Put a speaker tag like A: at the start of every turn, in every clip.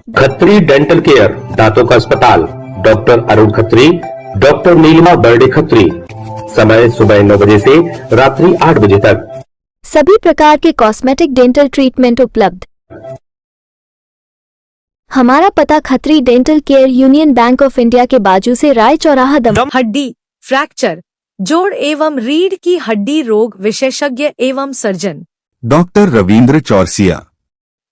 A: Khatri dental care, दांतों का अस्पताल, डॉक्टर अरुण खत्री, डॉक्टर नीलिमा बर्डे खत्री। समय सुबह 9 बजे से रात्रि 8 बजे तक।
B: सभी प्रकार के कॉस्मेटिक डेंटल ट्रीटमेंट उपलब्ध। हमारा पता Khatri dental care, union bank of India के बाजू से राय चौराहा, दम।
C: हड्डी, फ्रैक्चर, जोड़ एवं रीढ़ की हड्डी रोग विशेषज्ञ एवं सर्जन
D: डॉक्टर रविंद्र चौरसिया।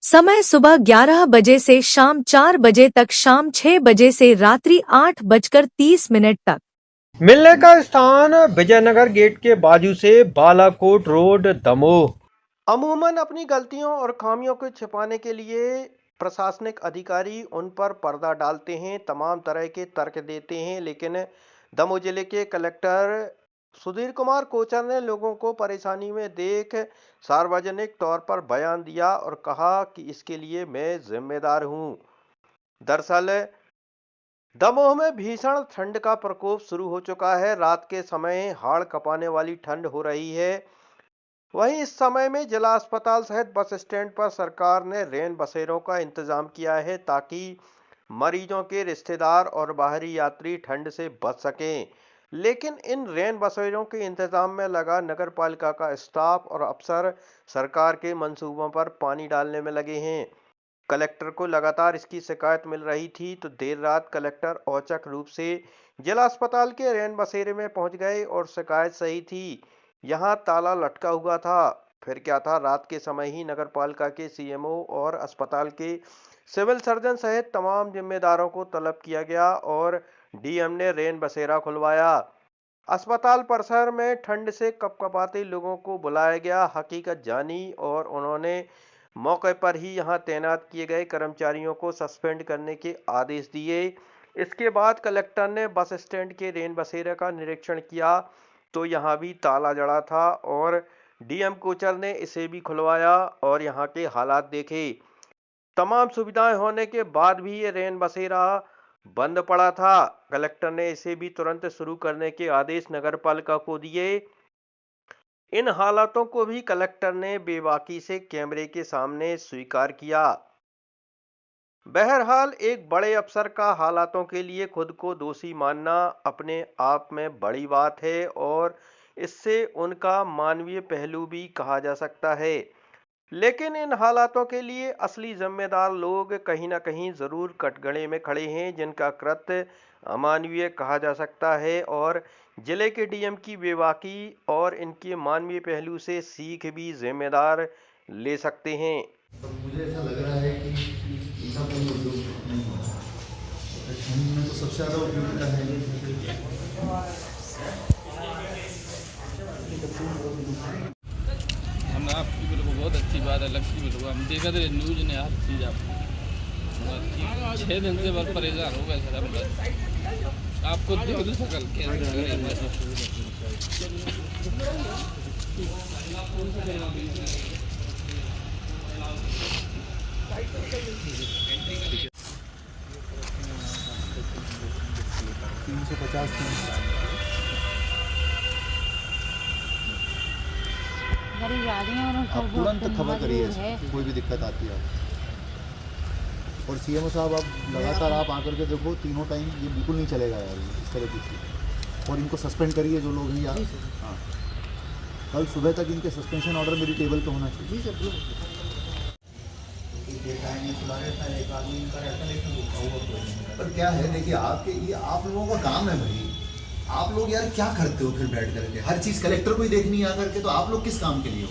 C: समय सुबह 11 बजे से शाम 4 बजे तक, शाम 6 बजे से रात्रि 8:30 तक।
E: मिलने का स्थान विजयनगर गेट के बाजू से बालाकोट रोड, दमोह। अमूमन अपनी गलतियों और खामियों को छिपाने के लिए प्रशासनिक अधिकारी उन पर पर्दा डालते हैं, तमाम तरह के तर्क देते हैं, लेकिन दमोह जिले के कलेक्टर सुधीर कुमार कोचर ने लोगों को परेशानी में देख सार्वजनिक तौर पर बयान दिया और कहा कि इसके लिए मैं जिम्मेदार हूं। दरअसल दमोह में भीषण ठंड का प्रकोप शुरू हो चुका है। रात के समय हाड़ कपाने वाली ठंड हो रही है। वहीं इस समय में जिला अस्पताल सहित बस स्टैंड पर सरकार ने रैन बसेरों का इंतजाम किया है ताकि मरीजों के रिश्तेदार और बाहरी यात्री ठंड से बच सकें। लेकिन इन रैन बसेरों के इंतजाम में लगा नगर पालिका का स्टाफ और अफसर सरकार के मंसूबों पर पानी डालने में लगे हैं। कलेक्टर को लगातार इसकी शिकायत मिल रही थी तो देर रात कलेक्टर औचक रूप से जिला अस्पताल के रैन बसेरे में पहुंच गए और शिकायत सही थी, यहां ताला लटका हुआ था। फिर क्या था, रात के समय ही नगर पालिका के सीएमओ और अस्पताल के सिविल सर्जन सहित तमाम जिम्मेदारों को तलब किया गया और डीएम ने रैन बसेरा खुलवाया। अस्पताल परिसर में ठंड से कपकपाते लोगों को बुलाया गया, हकीकत जानी और उन्होंने मौके पर ही यहां तैनात किए गए कर्मचारियों को सस्पेंड करने के आदेश दिए। इसके बाद कलेक्टर ने बस स्टैंड के रैन बसेरे का निरीक्षण किया तो यहां भी ताला जड़ा था और डीएम कोचर ने इसे भी खुलवाया और यहां के हालात देखे। तमाम सुविधाएं होने के बाद भी ये रैन बसेरा बंद पड़ा था। कलेक्टर ने इसे भी तुरंत शुरू करने के आदेश नगर पालिका को दिए। इन हालातों को भी कलेक्टर ने बेबाकी से कैमरे के सामने स्वीकार किया। बहरहाल एक बड़े अफसर का हालातों के लिए खुद को दोषी मानना अपने आप में बड़ी बात है और इससे उनका मानवीय पहलू भी कहा जा सकता है। लेकिन इन हालातों के लिए असली जिम्मेदार लोग कहीं ना कहीं जरूर कटघरे में खड़े हैं, जिनका कृत्य अमानवीय कहा जा सकता है और जिले के डीएम की बेबाकी और इनके मानवीय पहलू से सीख भी जिम्मेदार ले सकते हैं।
F: मुझे ऐसा लग रहा है कि इनका कोई उपयोग नहीं हो रहा है। ठंड में तो सबसे ज़्यादा उपयोगिता है।
G: हम आपकी बिल्कुल बहुत अच्छी बात है, लगती बिल्कुल हम देखा थे न्यूज ने हर चीज़ आप 6 दिन से बहुत परेशान हो गए सर। हम बस आपको देख लो सकल
F: आप तुरंत खबर करिए कोई भी दिक्कत आती है। और सीएमओ साहब आप लगातार आप आकर के देखो, तीनों टाइम ये बिल्कुल नहीं चलेगा यार इस तरह की। और इनको सस्पेंड करिए जो लोग हैं यार। हाँ, कल सुबह तक इनके सस्पेंशन ऑर्डर मेरी टेबल पे होना चाहिए। जी सर, पर क्या है, देखिए आपके ये आप लोगों का काम है भाई। आप लोग यार क्या करते हो फिर बैठ करके? हर चीज़ कलेक्टर को ही देखनी है आकर के, तो आप लोग किस काम के लिए हो?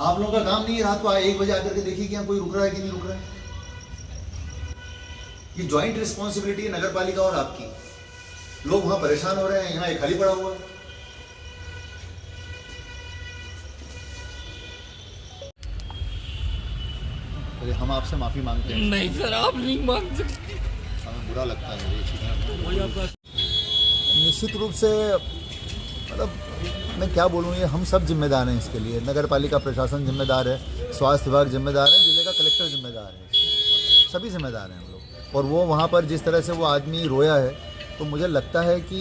F: आप लोगों का काम नहीं है रात को 1 बजे आकर के देखिए कि यहाँ कोई रुक रहा है कि नहीं रुक रहा है। ये जॉइंट रिस्पॉन्सिबिलिटी है नगर पालिका और आपकी। लोग वहाँ परेशान हो रहे हैं, यहाँ एक खाली पड़ा हुआ है। अरे हम आपसे माफ़ी मांगते हैं।
G: नहीं सर, आप नहीं मांग सकते,
F: हमें बुरा लगता है। निश्चित रूप से मतलब मैं क्या बोलूँ, ये हम सब जिम्मेदार हैं इसके लिए। नगर पालिका प्रशासन जिम्मेदार है, स्वास्थ्य विभाग जिम्मेदार है, जिले का कलेक्टर जिम्मेदार है, सभी जिम्मेदार हैं हम लोग। और वो वहाँ पर जिस तरह से वो आदमी रोया है, तो मुझे लगता है कि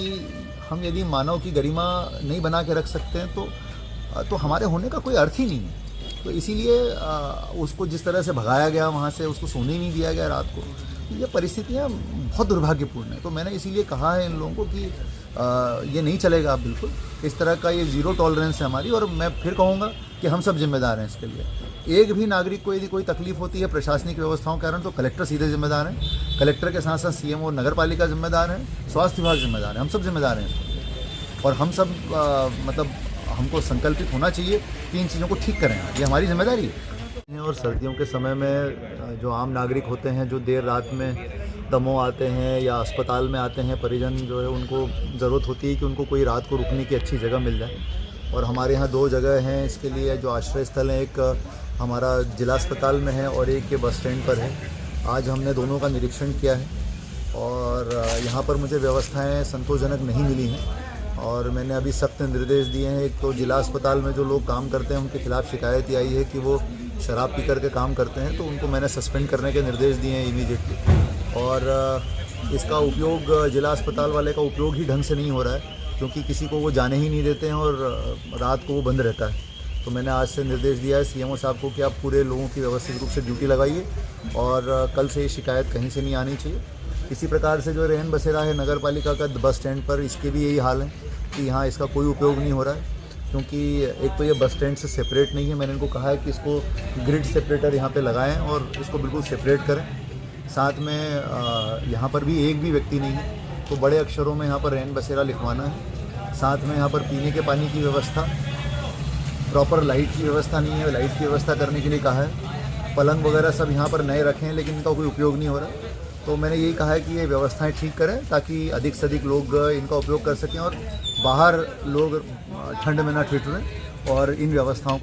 F: हम यदि मानव की गरिमा नहीं बना के रख सकते हैं तो हमारे होने का कोई अर्थ ही नहीं है। तो इसीलिए उसको जिस तरह से भगाया गया वहाँ से, उसको सोने ही नहीं दिया गया रात को, ये परिस्थितियाँ बहुत दुर्भाग्यपूर्ण हैं। तो मैंने इसीलिए कहा है इन लोगों को कि ये नहीं चलेगा बिल्कुल, इस तरह का ये ज़ीरो टॉलरेंस है हमारी। और मैं फिर कहूँगा कि हम सब जिम्मेदार हैं इसके लिए। एक भी नागरिक को यदि कोई तकलीफ होती है प्रशासनिक व्यवस्थाओं के कारण तो कलेक्टर सीधे जिम्मेदार हैं, कलेक्टर के साथ साथ सीएम और नगर पालिका जिम्मेदार हैं, स्वास्थ्य विभाग जिम्मेदार है, हम सब जिम्मेदार हैं इसके लिए। और हम सब मतलब हमको संकल्पित होना चाहिए कि इन चीज़ों को ठीक करें, ये हमारी जिम्मेदारी है। और सर्दियों के समय में जो आम नागरिक होते हैं, जो देर रात में दमोह आते हैं या अस्पताल में आते हैं, परिजन जो है उनको ज़रूरत होती है कि उनको कोई रात को रुकने की अच्छी जगह मिल जाए। और हमारे यहाँ 2 जगह हैं इसके लिए जो आश्रय स्थल हैं, एक हमारा जिला अस्पताल में है और एक के बस स्टैंड पर है। आज हमने दोनों का निरीक्षण किया है और यहाँ पर मुझे व्यवस्थाएँ संतोषजनक नहीं मिली हैं और मैंने अभी सख्त निर्देश दिए हैं। एक तो जिला अस्पताल में जो लोग काम करते हैं उनके खिलाफ़ शिकायत ये आई है कि वो शराब पी करके काम करते हैं, तो उनको मैंने सस्पेंड करने के निर्देश दिए हैं इमीडिएटली। और इसका उपयोग जिला अस्पताल वाले का उपयोग ही ढंग से नहीं हो रहा है, क्योंकि किसी को वो जाने ही नहीं देते हैं और रात को वो बंद रहता है। तो मैंने आज से निर्देश दिया है सीएमओ साहब को कि आप पूरे लोगों की व्यवस्थित रूप से ड्यूटी लगाइए और कल से ये शिकायत कहीं से नहीं आनी चाहिए। इसी प्रकार से जो रेहन बसेरा है नगर पालिका का बस स्टैंड पर, इसके भी यही हाल है कि यहाँ इसका कोई उपयोग नहीं हो रहा है, क्योंकि एक तो ये बस स्टैंड से सेपरेट नहीं है। मैंने इनको कहा है कि इसको ग्रिड सेपरेटर यहाँ पे लगाएं और इसको बिल्कुल सेपरेट करें। साथ में यहाँ पर भी एक भी व्यक्ति नहीं है, तो बड़े अक्षरों में यहाँ पर रेहन बसेरा लिखवाना है। साथ में यहाँ पर पीने के पानी की व्यवस्था, प्रॉपर लाइट की व्यवस्था नहीं है, लाइट की व्यवस्था करने के लिए कहा है। पलंग वगैरह सब यहाँ पर नए रखे हैं लेकिन इनका कोई उपयोग नहीं हो रहा। तो मैंने यही कहा है कि ये व्यवस्थाएं ठीक करें ताकि अधिक से अधिक लोग इनका उपयोग कर सकें और बाहर लोग ठंड में ना ठिठुरें और इन व्यवस्थाओं